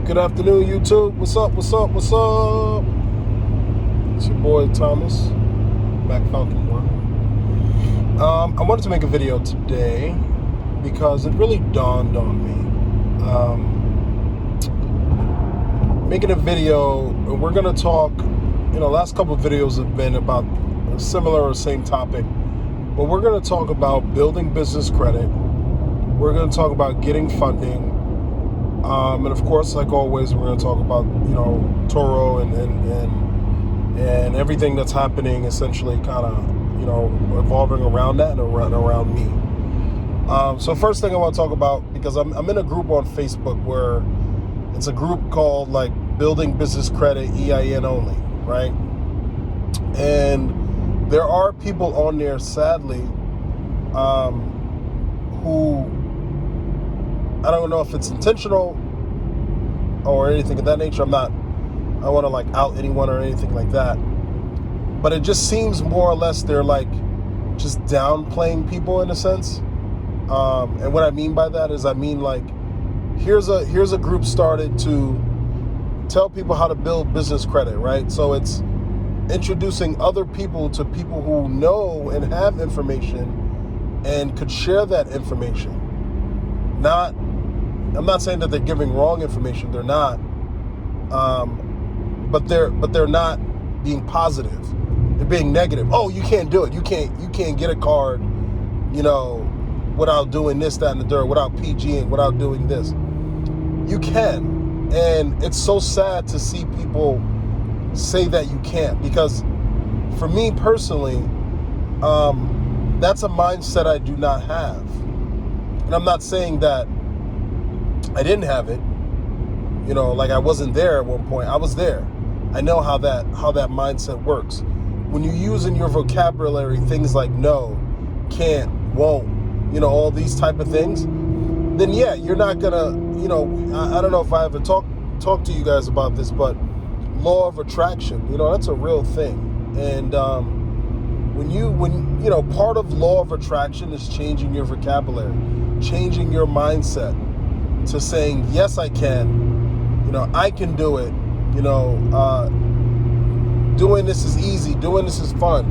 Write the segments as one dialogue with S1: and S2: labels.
S1: Good afternoon, YouTube. What's up? What's up? What's up? It's your boy Thomas, Tom-Faulcon one. I wanted to make a video today because it really dawned on me. Making a video, we're gonna talk. Last couple of videos have been about a similar or same topic, but we're gonna talk about building business credit. We're gonna talk about getting funding. And of course, like always, we're going to talk about, turo and everything that's happening, essentially kind of, evolving around that and around me. So first thing I want to talk about, because I'm in a group on Facebook where it's a group called like Building Business Credit EIN Only, right? And there are people on there, sadly, who, I don't know if it's intentional or anything of that nature. I want to like out anyone or anything like that. But it just seems more or less they're like just downplaying people in a sense. And what I mean by that is, like, here's a group started to tell people how to build business credit, right? So it's introducing other people to people who know and have information and could share that information. I'm not saying that they're giving wrong information. They're not, but they're not being positive. They're being negative. Oh, you can't do it. You can't get a card, without doing this, that, and the third, without PGing, without doing this. You can, and it's so sad to see people say that you can't, because for me personally, that's a mindset I do not have, and I'm not saying that I didn't have it, like I wasn't there at one point. I was there. I know how that mindset works. When you use in your vocabulary things like no, can't, won't, all these type of things, then yeah, you're not gonna, I don't know if I ever talk to you guys about this, but law of attraction, that's a real thing. And when part of law of attraction is changing your vocabulary, changing your mindset to saying, yes, I can, I can do it, doing this is easy, doing this is fun,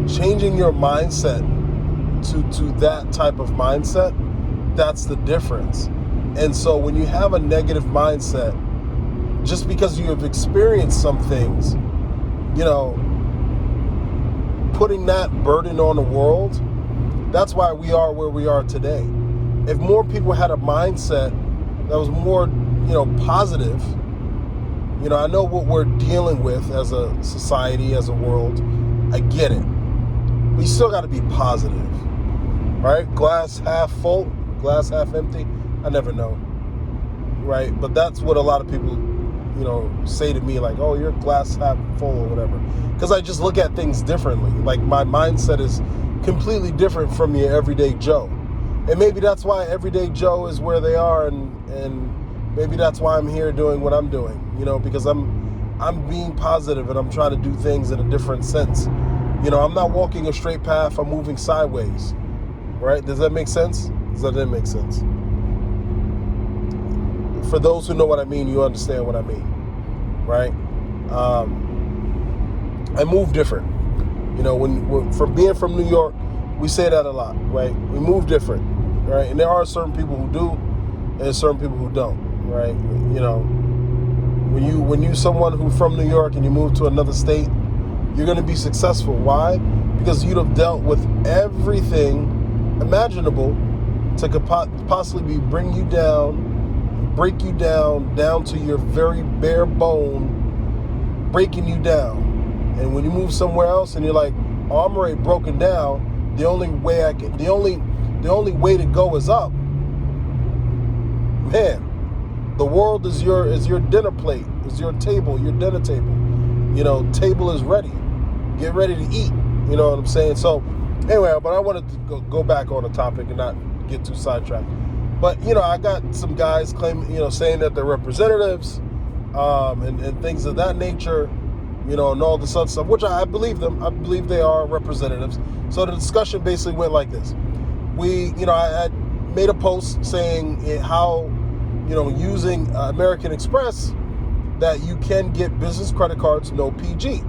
S1: changing your mindset to that type of mindset, that's the difference. And so when you have a negative mindset, just because you have experienced some things, putting that burden on the world, that's why we are where we are today. If more people had a mindset that was more, positive, I know what we're dealing with as a society, as a world. I get it. But you still got to be positive, right? Glass half full, glass half empty. I never know, right? But that's what a lot of people, say to me, like, oh, you're glass half full or whatever. Because I just look at things differently. Like, my mindset is completely different from your everyday Joe. And maybe that's why everyday Joe is where they are, and maybe that's why I'm here doing what I'm doing, because I'm being positive and I'm trying to do things in a different sense. I'm not walking a straight path, I'm moving sideways, right? Does that make sense? Does that didn't make sense? For those who know what I mean, you understand what I mean, right? I move different. When from being from New York, we say that a lot, right? We move different, right? And there are certain people who do, and certain people who don't, right? When you someone who's from New York and you move to another state, you're going to be successful. Why? Because you'd have dealt with everything imaginable to possibly bring you down, break you down to your very bare bone, breaking you down. And when you move somewhere else and you're like, oh, I'm already broken down, the only way to go is up. Man, the world is your dinner plate, is your table, your dinner table. Table is ready. Get ready to eat. You know what I'm saying? So anyway, but I wanted to go back on the topic and not get too sidetracked. But I got some guys saying that they're representatives, and things of that nature, and all this other stuff, which I believe them. I believe they are representatives. So the discussion basically went like this. I had made a post saying how using American Express, that you can get business credit cards, no PG,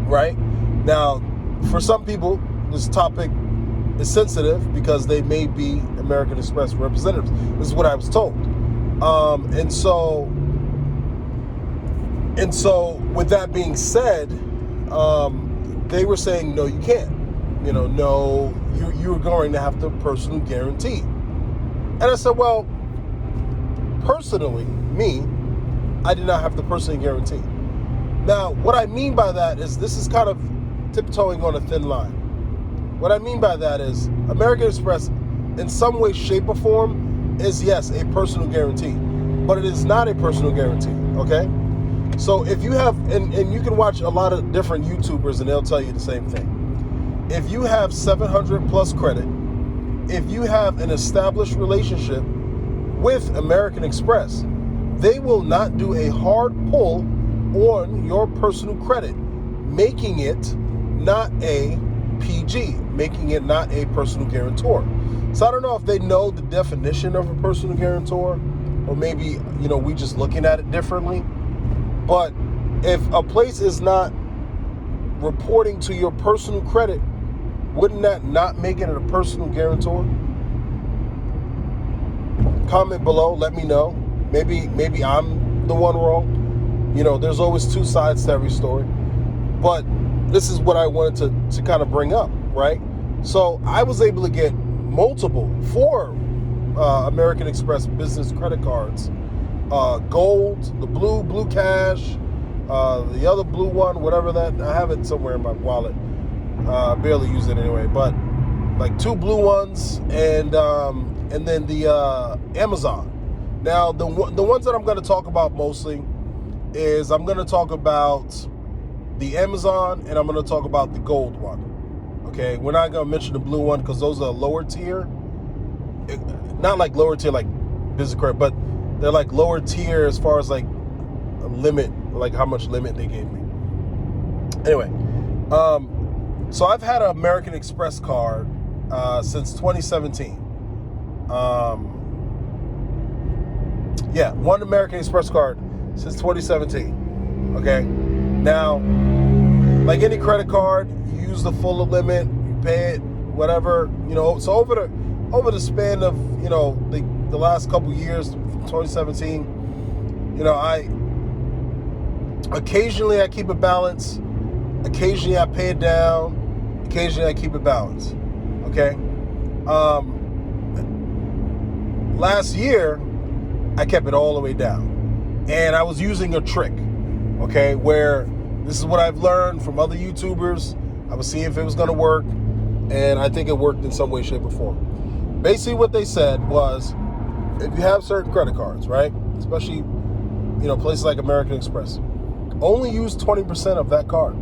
S1: right? Now, for some people, this topic is sensitive because they may be American Express representatives. This is what I was told. And so with that being said, they were saying, no, you can't. No, you're going to have to personally guarantee. And I said, well, personally, me, I did not have to personally guarantee. Now, what I mean by that is this is kind of tiptoeing on a thin line. What I mean by that is American Express, in some way, shape, or form, is, yes, a personal guarantee. But it is not a personal guarantee, okay? So if you have, and you can watch a lot of different YouTubers and they'll tell you the same thing. If you have 700 plus credit, if you have an established relationship with American Express, they will not do a hard pull on your personal credit, making it not a PG, making it not a personal guarantor. So I don't know if they know the definition of a personal guarantor, or maybe, we just looking at it differently. But if a place is not reporting to your personal credit, wouldn't that not make it a personal guarantor? Comment below, let me know. Maybe I'm the one wrong. There's always two sides to every story. But this is what I wanted to kind of bring up, right? So I was able to get four American Express business credit cards. Gold, the blue cash, the other blue one, whatever that, I have it somewhere in my wallet. I barely use it anyway, but like two blue ones and then the Amazon. Now, the ones that I'm going to talk about mostly is I'm going to talk about the Amazon and I'm going to talk about the gold one. Okay, we're not going to mention the blue one because those are lower tier. Not like lower tier like business credit, but they're like lower tier as far as like a limit, like how much limit they gave me. Anyway, so I've had an American Express card since 2017. One American Express card since 2017. Okay, now, like any credit card, you use the full limit, you pay it, whatever, So over the span of the last couple years, 2017, I occasionally keep a balance, occasionally I pay it down, occasionally I keep it balanced. Okay, last year I kept it all the way down, and I was using a trick, okay, where this is what I've learned from other YouTubers. I was seeing if it was going to work, and I think it worked in some way, shape, or form. Basically what they said was, if you have certain credit cards, right, especially places like American Express, only use 20% of that card,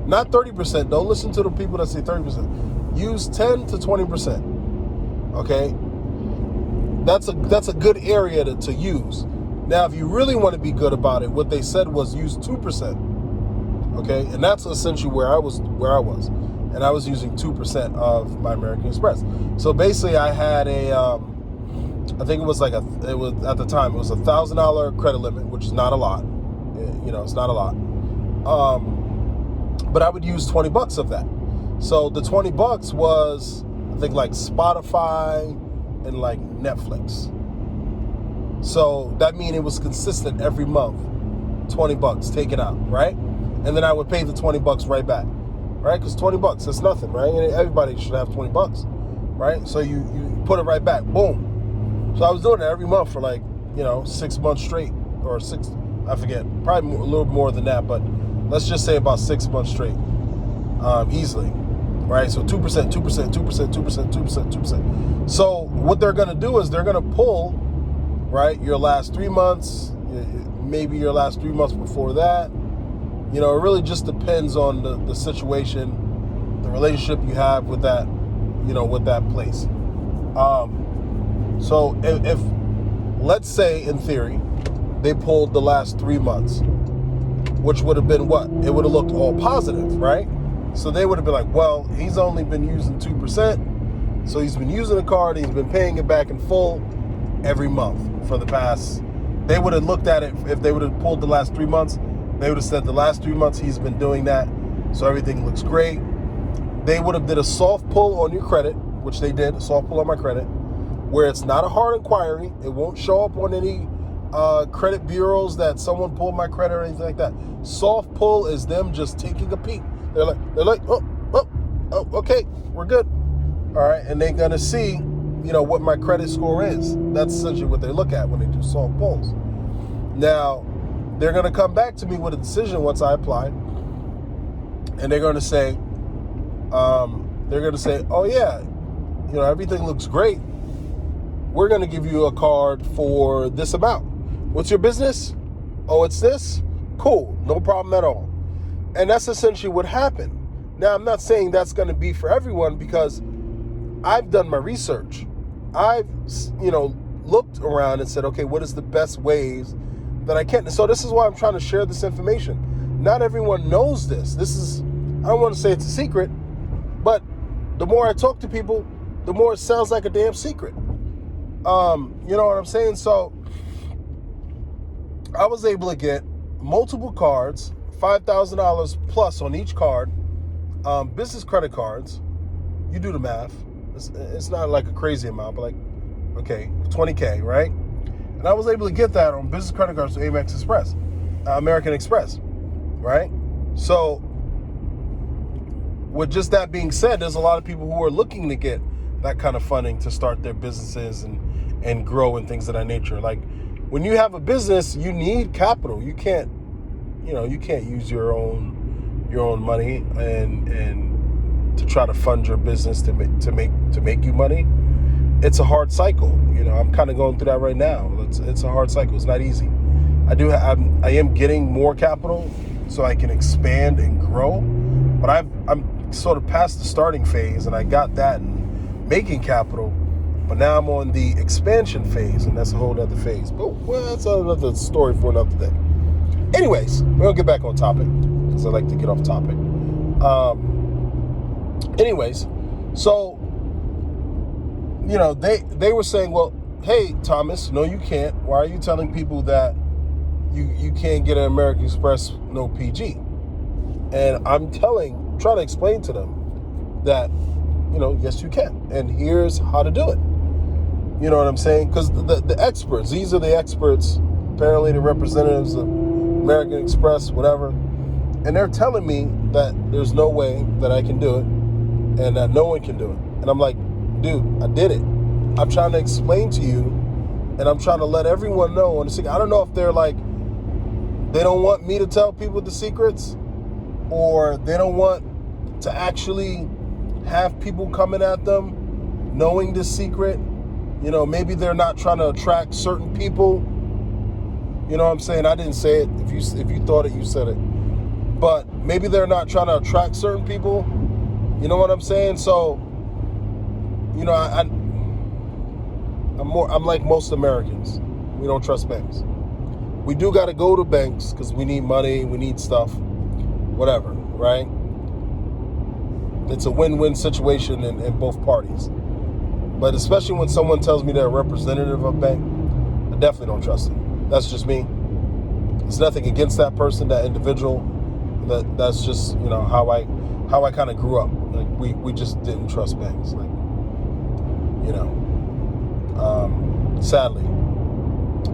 S1: not 30%. Don't listen to the people that say 30%. Use 10 to 20%. Okay, that's a good area to use. Now, if you really want to be good about it, what they said was use 2%. Okay, and that's essentially where I was, and I was using 2% of my American Express. So basically, I had I think it was at the time it was $1,000 credit limit, which is not a lot. It's not a lot. But I would use $20 of that. So the $20 was, I think, like Spotify and like Netflix. So that means it was consistent every month. $20 taken out, right? And then I would pay the $20 right back, right? Because $20, that's nothing, right? And everybody should have $20, right? So you put it right back, boom. So I was doing it every month for 6 months straight, or I forget, probably a little more than that, but let's just say about 6 months straight, easily, right? So 2%, 2%, 2%, 2%, 2%, 2%. So what they're going to do is they're going to pull, right, your last 3 months, maybe your last 3 months before that. It really just depends on the situation, the relationship you have with that, with that place. So if let's say in theory, they pulled the last 3 months, which would have been what? It would have looked all positive, right? So they would have been like, well, he's only been using 2%. So he's been using the card, he's been paying it back in full. every month for the past. They would have looked at it if they would have pulled the last 3 months. They would have said the last 3 months he's been doing that, so everything looks great. They would have did a soft pull on your credit, which they did, a soft pull on my credit, where it's not a hard inquiry. It won't show up on any credit bureaus that someone pulled my credit or anything like that. Soft pull is them just taking a peek. They're like, oh, okay, we're good. All right, and they're gonna see, what my credit score is. That's essentially what they look at when they do soft pulls. Now, they're gonna come back to me with a decision once I apply, and they're gonna say, oh yeah, everything looks great. We're gonna give you a card for this amount. What's your business? Oh, it's this? Cool, no problem at all. And that's essentially what happened. Now, I'm not saying that's going to be for everyone, because I've done my research. I've, looked around and said, okay, what is the best ways that I can? So this is why I'm trying to share this information. Not everyone knows this. I don't want to say it's a secret, but the more I talk to people, the more it sounds like a damn secret. You know what I'm saying? So I was able to get multiple cards, $5,000 plus on each card, business credit cards. You do the math. It's not like a crazy amount, but okay, $20K, right? And I was able to get that on business credit cards to American Express, right? So with just that being said, there's a lot of people who are looking to get that kind of funding to start their businesses and grow and things of that nature. Like, when you have a business, you need capital. You can't use your own money and to try to fund your business to make you money. It's a hard cycle. I'm kind of going through that right now. It's a hard cycle. It's not easy. I am getting more capital so I can expand and grow, but I'm sort of past the starting phase, and I got that and making capital. But now I'm on the expansion phase, and that's a whole other phase. But, that's another story for another day. Anyways, we're going to get back on topic, because I like to get off topic. Anyways, so, they were saying, well, hey, Thomas, no, you can't. Why are you telling people that you can't get an American Express, no PG? And I'm trying to explain to them that, yes, you can. And here's how to do it. You know what I'm saying? Because the experts, these are the experts, apparently the representatives of American Express, whatever, and they're telling me that there's no way that I can do it and that no one can do it. And I'm like, dude, I did it. I'm trying to explain to you, and I'm trying to let everyone know. I don't know if they're like, they don't want me to tell people the secrets, or they don't want to actually have people coming at them knowing this secret. Maybe they're not trying to attract certain people. You know what I'm saying? I didn't say it. If you thought it, you said it. But maybe they're not trying to attract certain people. You know what I'm saying? So, I'm like most Americans. We don't trust banks. We do got to go to banks because we need money, we need stuff, whatever, right? It's a win-win situation in both parties. But especially when someone tells me they're a representative of a bank, I definitely don't trust them. That's just me. It's nothing against that person, that individual. That's just, how I kind of grew up. Like, we just didn't trust banks. Like, sadly,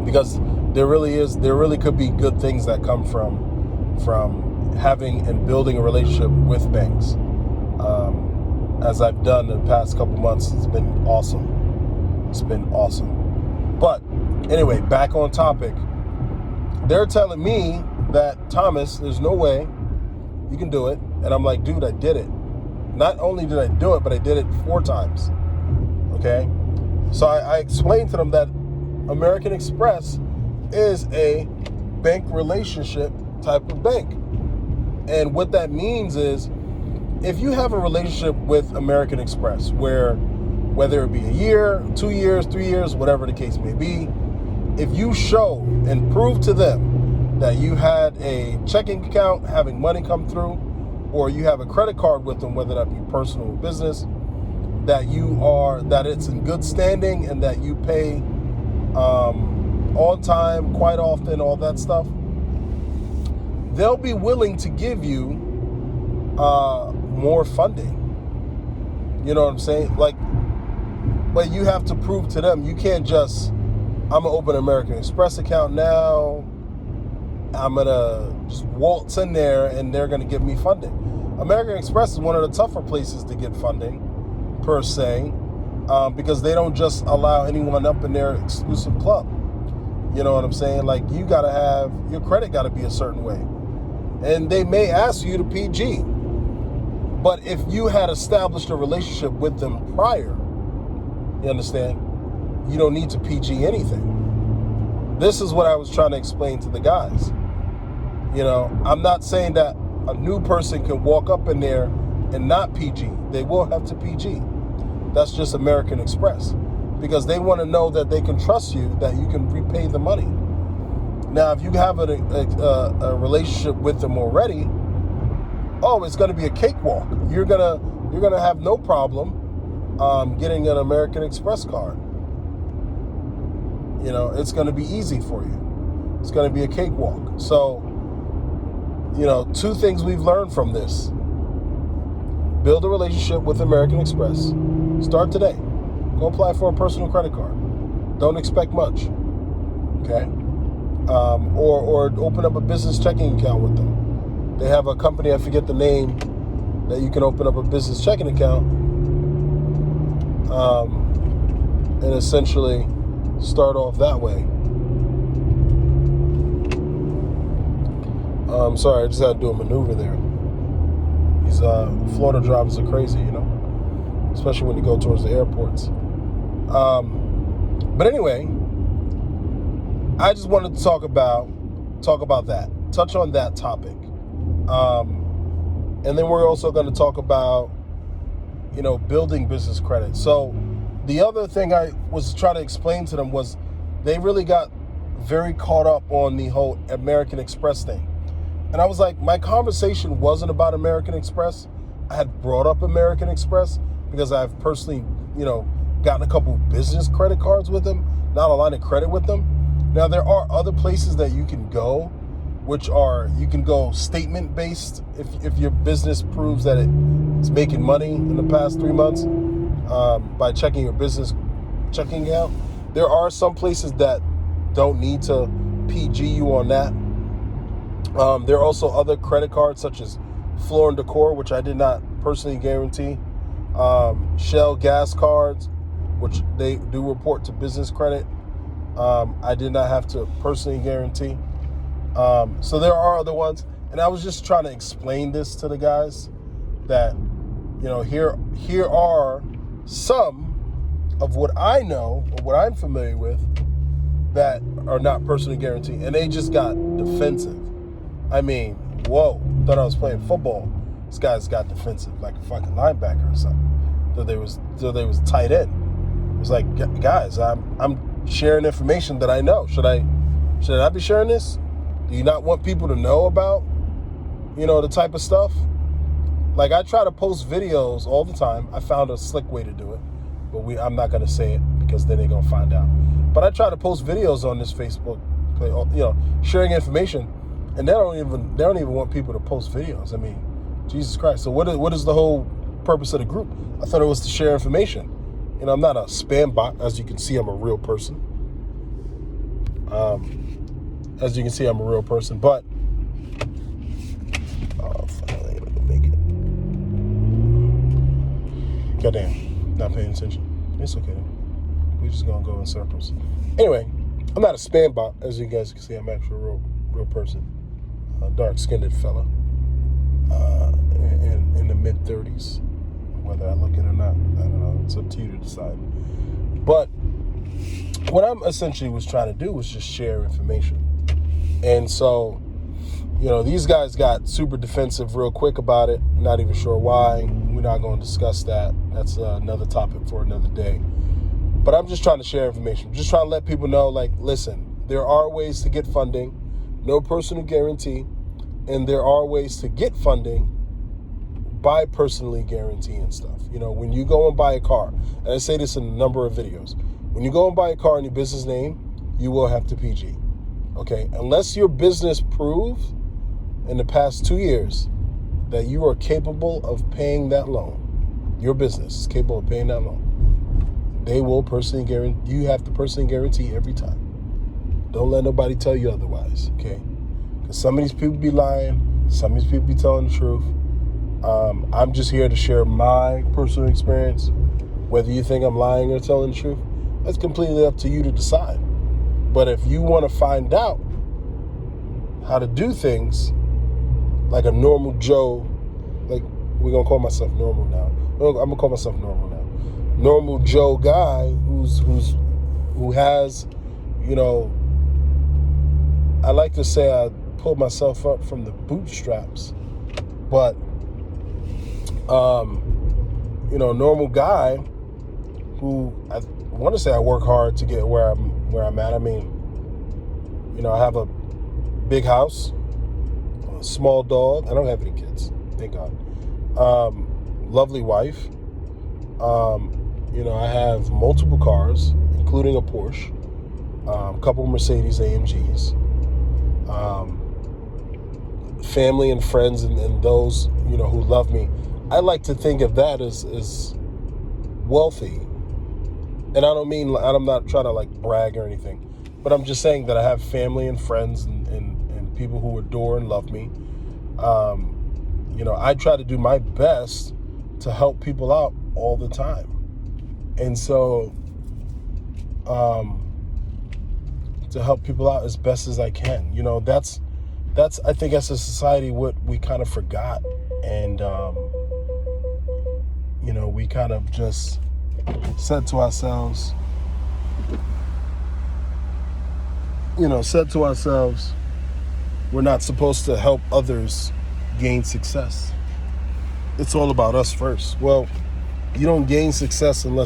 S1: because there really could be good things that come from having and building a relationship with banks. As I've done in the past couple months, it's been awesome. It's been awesome. But anyway, back on topic. They're telling me that, Thomas, there's no way you can do it. And I'm like, dude, I did it. Not only did I do it, but I did it 4 times. Okay? So I explained to them that American Express is a bank relationship type of bank. And what that means is, if you have a relationship with American Express, whether it be a year, 2 years, 3 years, whatever the case may be, if you show and prove to them that you had a checking account having money come through, or you have a credit card with them, whether that be personal or business, that it's in good standing and that you pay on time, quite often, all that stuff, they'll be willing to give you more funding. You know what I'm saying? Like, but you have to prove to them. You can't just, I'm going to open an American Express account now. I'm going to just waltz in there and they're going to give me funding. American Express is one of the tougher places to get funding, per se, because they don't just allow anyone up in their exclusive club. You know what I'm saying? Like, you got to have, your credit got to be a certain way. And they may ask you to PG. But if you had established a relationship with them prior, you understand, you don't need to PG anything. This is what I was trying to explain to the guys. You know, I'm not saying that a new person can walk up in there and not PG. They will have to PG. That's just American Express. Because they want to know that they can trust you, that you can repay the money. Now, if you have a relationship with them already, it's going to be a cakewalk. You're gonna have no problem getting an American Express card. You know, it's going to be easy for you. It's going to be a cakewalk. So, you know, two things we've learned from this: build a relationship with American Express. Start today. Go apply for a personal credit card. Don't expect much. Okay. Or open up a business checking account with them. They have a company, I forget the name, that you can open up a business checking account and essentially start off that way. Sorry, I just had to do a maneuver there. These Florida drivers are crazy, you know, especially when you go towards the airports. But anyway, I just wanted to talk about that, touch on that topic. And then we're also going to talk about, you know, building business credit. So the other thing I was trying to explain to them was they really got very caught up on the whole American Express thing. And I was like, my conversation wasn't about American Express. I had brought up American Express because I've personally, you know, gotten a couple business credit cards with them, not a line of credit with them. Now, there are other places that you can go, which are, you can go statement based if your business proves that it's making money in the past 3 months by checking your business checking account. There are some places that don't need to PG you on that. There are also other credit cards such as Floor and Decor, which I did not personally guarantee. Shell gas cards, which they do report to business credit. I did not have to personally guarantee. So there are other ones. And I was just trying to explain this to the guys that, you know, here are some of what I know or what I'm familiar with that are not personally guaranteed. And they just got defensive. I mean, whoa, thought I was playing football. This guy's got defensive like a fucking linebacker or something. So they was tight end. It was like, guys, I'm sharing information that I know. Should I be sharing this? Do you not want people to know about, you know, the type of stuff? Like, I try to post videos all the time. I found a slick way to do it, but I'm not gonna say it because then they're gonna find out. But I try to post videos on this Facebook, you know, sharing information, and they don't even want people to post videos. I mean, Jesus Christ. So what is the whole purpose of the group? I thought it was to share information. You know, I'm not a spam bot. As you can see, I'm a real person. As you can see, I'm a real person, but fuck, I ain't gonna make it. Goddamn, not paying attention. It's okay. We're just gonna go in circles. Anyway, I'm not a spam bot. As you guys can see, I'm actually a real person. A dark-skinned fella. In the mid-30s. Whether I look it or not, I don't know. It's up to you to decide. But what I'm essentially was trying to do was just share information. And so, you know, these guys got super defensive real quick about it. Not even sure why. We're not going to discuss that. That's another topic for another day. But I'm just trying to share information. Just trying to let people know, like, listen, there are ways to get funding. No personal guarantee. And there are ways to get funding by personally guaranteeing stuff. You know, when you go and buy a car, and I say this in a number of videos, when you go and buy a car in your business name, you will have to PG. Okay, unless your business proved in the past 2 years that you are capable of paying that loan, your business is capable of paying that loan, they will personally guarantee, you have to personally guarantee every time. Don't let nobody tell you otherwise, okay? Because some of these people be lying, some of these people be telling the truth. I'm just here to share my personal experience. Whether you think I'm lying or telling the truth, that's completely up to you to decide. But if you want to find out how to do things like a normal Joe, like we're going to call myself normal now. I'm going to call myself normal now. Normal Joe guy who has, you know, I like to say I pulled myself up from the bootstraps, but, you know, normal guy who I want to say I work hard to get where I'm at. I mean, you know, I have a big house, a small dog. I don't have any kids, thank God. Lovely wife. You know, I have multiple cars, including a Porsche, a couple Mercedes AMGs, family and friends and those, you know, who love me. I like to think of that as wealthy. And I don't mean, I'm not trying to like brag or anything, but I'm just saying that I have family and friends and people who adore and love me. You know, I try to do my best to help people out all the time. And so, to help people out as best as I can, you know, that's, I think as a society, what we kind of forgot. And, you know, we kind of just said to ourselves, we're not supposed to help others gain success. It's all about us first. Well, you don't gain success unless